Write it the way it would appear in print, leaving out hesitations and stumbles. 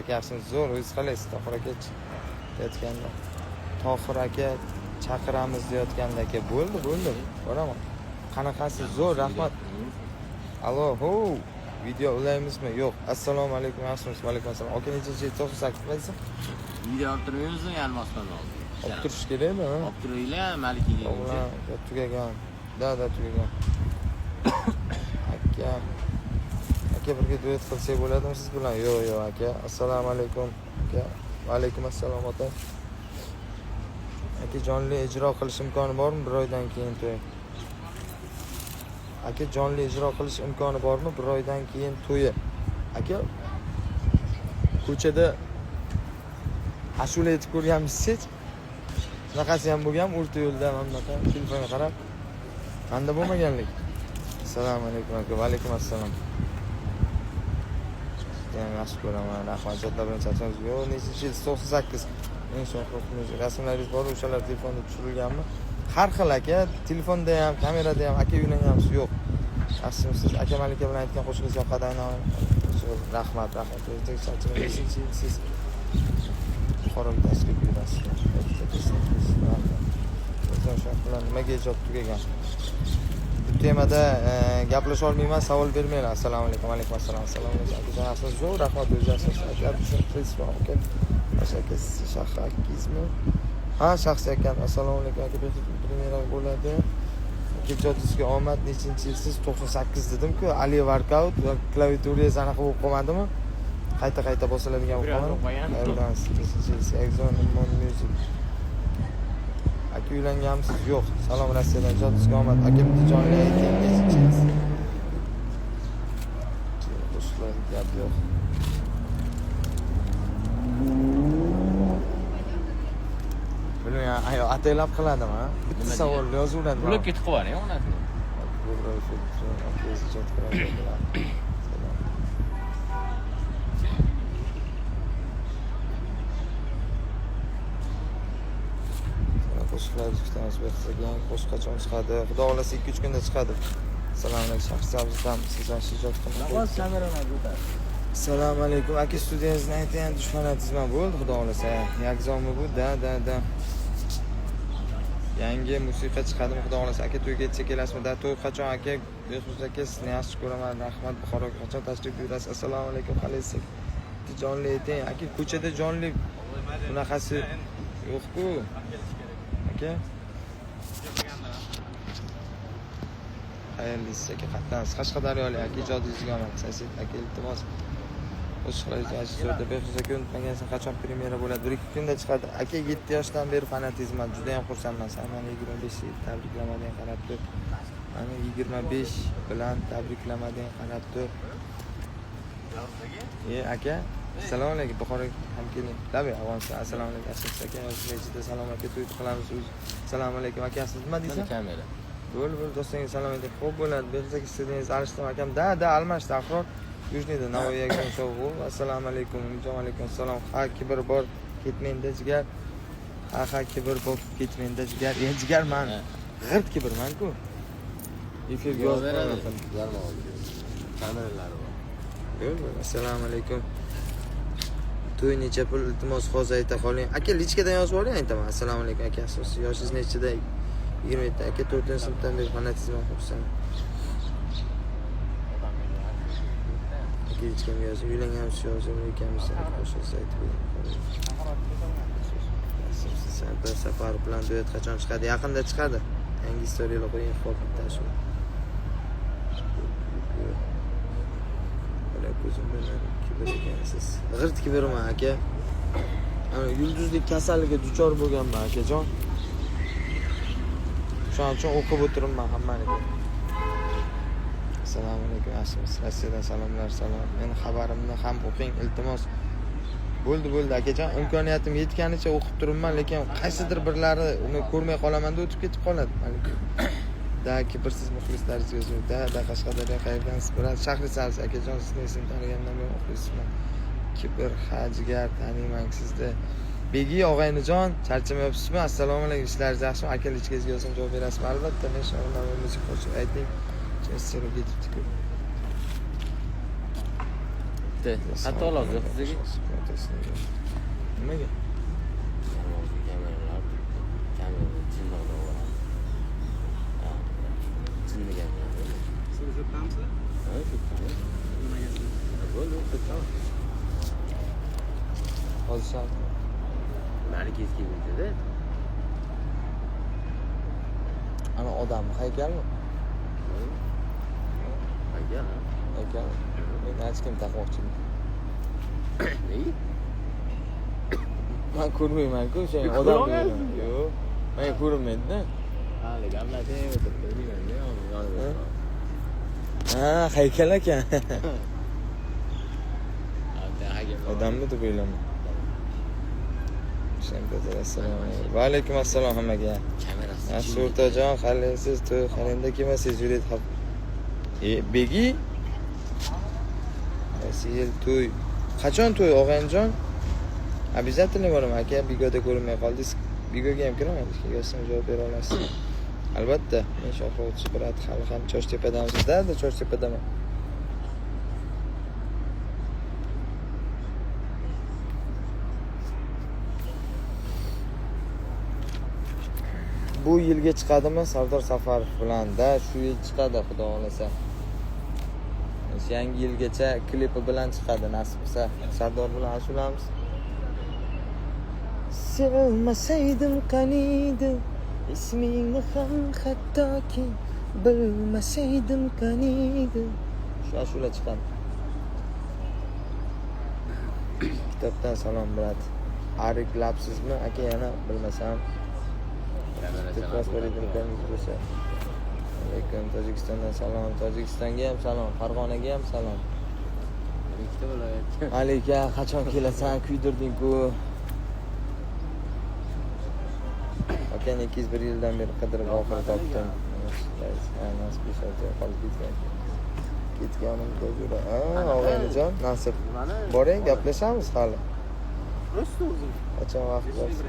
aka yaxshimisiz? Zo'r, o'zingiz qalaysiz? Tohir aka aytganda. Tohir aka chaqiramiz deyotganda aka bo'ldi. Boraman. Qanaqasiz? Zo'r, rahmat. Allo, ho. Video ulaymizmi? Yo'q. Assalomu alaykum, yaxshimisiz? Va alaykum assalom. Aka nechinchi 98 qaysi? Video olib turibmizmi? Yalmasdan oldi. Olib turish kerakmi? Olib turinglar, Malikiga. Tugagan. Da, tugagan. Aka birga duet qilsak bo'ladimi siz bilan? Yo'q, aka. Assalomu alaykum. Aka, va alaykum assalom ota. Aka jonli ijro qilish imkoni bormi? Bir oydan keyin to'y. Aka jonli ijro qilish imkoni bormi? Bir oydan keyin to'yi. Aka ko'chada ashula aytib ko'rganmisiz? Shunaqasi ham bo'lgan, o'rta yo'lda mana bunaqa telefonga qarab. Menda bo'lmaganlik. Assalomu alaykum aka. Va alaykum assalom. Yaxshi ko'raman. Rahmat. Jotlar bilan chatamiz. Yo'q, nechinchi yil? 98. Eng son rasmlaringiz bor, o'shalar telefonda tushirilganmi? Har xil aka, telefonda ham, kamerada ham aka uylangansiz yo'q. Yaxshimisiz? Aka Malika bilan aytgan qo'shiqingiz yoqadi. Rahmat. O'zingiz nechinchi yil siz? Buxoroga tashrif buyurasiz. Nimaga ijod tugagan? Bu temada gaplasha olmayman, savol bermanglar. Assalomu alaykum. Va alaykum assalom. Assalomu alaykum. Yaxshimisiz? Zo'r, rahmat o'zingiz. Aka tushuntirasiz aka. Aka shaxsi akizmi? Ha, shaxsi ekan. Assalomu alaykum aka. Premyera bo'ladi. Aka ijodingizga omad. Nechinchi yilsiz? 98 dedim-ku. Ali workout va klaviaturangiz anaqa bo'lib qolmadimi? Qayta bosiladigan bo'lib qolgan. Exxon Music. Aka uylanganmisiz? Yo'q. Salom Rossiyadan. Ijodingizga omad. Aka bitta jonli ayting. Nechinchi yilsiz? Qo'shiqlar gap yo'q. Bilmayman, ayo ataylab qiladimi, ha? Bitta savol yozaveradi. Bo'lib ketib qo'yaring, onasi. Qo'shiqlar kutamiz, behisob qo'shiq qachon chiqadi? Xudo xolasa 2-3 kunda chiqadi. Assalomu alaykum, shaxsiyatdan sizdan ijod qilaman. Assalomu alaykum. Aka studiyangizni ayting, dushmanatizmi bo'ldi, xudo xolasa. Yakzonmi bu? Da. Yangi musiqa chiqadimi, xudo xolasa. Aka to'yga yetsa kelasizmi? Da to'y qachon aka? Yusuf aka sizni yaxshi ko'raman. Rahmat. Buxoroga qachon tashrif buyurasiz? Assalomu alaykum. Qalaysiz? Jonli ayting. Aka ko'chada jonli bunaqasi yo'q-ku. Aka. Xayrlisiz aka, qatnasiz. Qashqadaryolik aka ijodingizga omad. Sasid aka iltimos. Qo'shiqlaringizni ashurda behuza unutmagansiz. Qachon premyera bo'ladi? 1-2 kunda chiqadi. Aka 7 yoshdan beri fanatizman. Juda ham xursandman. Mani 25 yil tabriklamadan qarab tur. Mani 25 bilan tabriklamadan qarab tur. Aka, assalomu alaykum. Buxoroga ham keling. Tabii, avance. Assalomu alaykum. Aka, o'zingizga salomatga to'y qilamiz. Assalomu alaykum. Aka, siz nima deysiz? Kamera. Bo'ldi, do'stingizga salom ayting. Xo'p bo'ladi. Berzak istedingiz alishdim akam. Da, almashdi Ahror. Yujnida Navoiyga sovg'u. Assalomu alaykum. Umjon alaykum assalom. Ha, kibr bor, ketmenda jigar. Ha, kibr bor, ketmenda jigar. Jigar men g'irt kibrman-ku. Efirga yozib beraman. Kameralari bor. Bo'ldi. Assalomu alaykum. To'y necha pul iltimos hozir ayta qoling. Aka lichkadan yozib oling, aytaman. Assalomu alaykum aka. Yoshingiz nechida? 27 aka 4-sinfdan beri fanatizm o'qiyapsan. Aka hech kimga yozib, uylanganmiz yozib, ekanmiz qo'shilsa aytib bering. San'at safari bilan duet qachon chiqadi? Yaqinda chiqadi. Yangi istoriyalar qo'ying, xo'p bitta shu. Mana ko'zim bilan kibr ekansiz. G'irt kibrman aka. Ana yulduzlik kasaliga duchor bo'lganman akajon. Shuning uchun o'qib o'tiribman hammaniga. Assalomu alaykum. Yaxshimisiz? Rossiyadan salomlar. Meni xabarimni ham o'qing iltimos. Bo'ldi akajon. Imkoniyatim yetganicha o'qib turibman, lekin qaysidir birlari uni ko'rmay qolaman-da o'tib ketib qoladi. Da kibrsiz muxlislaringiz yozib. Da Qashqadaryo qayerdansiz? Biroz Shahrisabz akajon, sizni esim tanigandan beri o'qiyapsizmi? Kibr, hajigar taniyman sizni. Begi og'aynijon, charchamayapsizmi? Assalomu alaykum. Ishlaringiz yaxshimi? Aka lichkangizga yozsam javob berasizmi? Albatta, men shunday musiqa qo'shib ayting. Chesero ketibdi-ku. Bitta. Xato oladi sizga. Nimaga? Kameralar. Kamera chinniqda bo'ladi. Ha. Chinnigan. Siz o'tamiz? Ha, o'tamiz. Bo'ldi, o'tamiz. Hozir Mani keskin dedi. ana odam haykalmi? Haykal. Haykal. Men hech kim taqmoqchiman. Nega? Men ko'rmayman-ku, sen odam deyman. Yo'q. Men ko'rinmaydi-da. Hali gamlada o'tirib yonida. Ha, haykal ekan. Haykal. Odammi deb o'yladim. Assalomu alaykum. Va alaykum assalom hammaga. Kamerasi. Yaxshi o'rtajon, qalaysiz? To'y qalenda kelmasiz, yurib hop. Begi? Qaysi yil to'y? Qachon to'y, og'aynijon? Обязательно boraman. Aka, Bigoda ko'rinmay qoldingiz. Bigoga ham kiraman, kelgasam javob bera olasiz. Albatta, men Shohrovchi brat, hali ham Chortepadamizda, Chortepadaman. Bu yilga chiqadimi Sardor Safarov bilan-da? Shu yil chiqadi, xudo xolasa. Yangi yilgacha klipi bilan chiqadi, nasib qilsa. Sardor bilan ashulamiz. Sevmasaydim qaniydi, ismingni ham hattoki bilmasaydim qaniydi. Shu ashula chiqadi. Kitobdan salom brat. Arik labsizmi? Aka yana bilmasam. Alaykum, Tojikistondan salom. Tojikistonga ham salom, Farg'onaga ham salom. Ikkita viloyat. Alika, qachon kelasan? Kuydirding-ku. Akani 201 yildan beri qidirib oxiri topdim. Nasib qilsa qolib ketgan. Ketganimda jura. Og'aynijon, nasib. Boring, gaplashamiz hali. Rost o'zim. Qachon vaqt bo'lsa.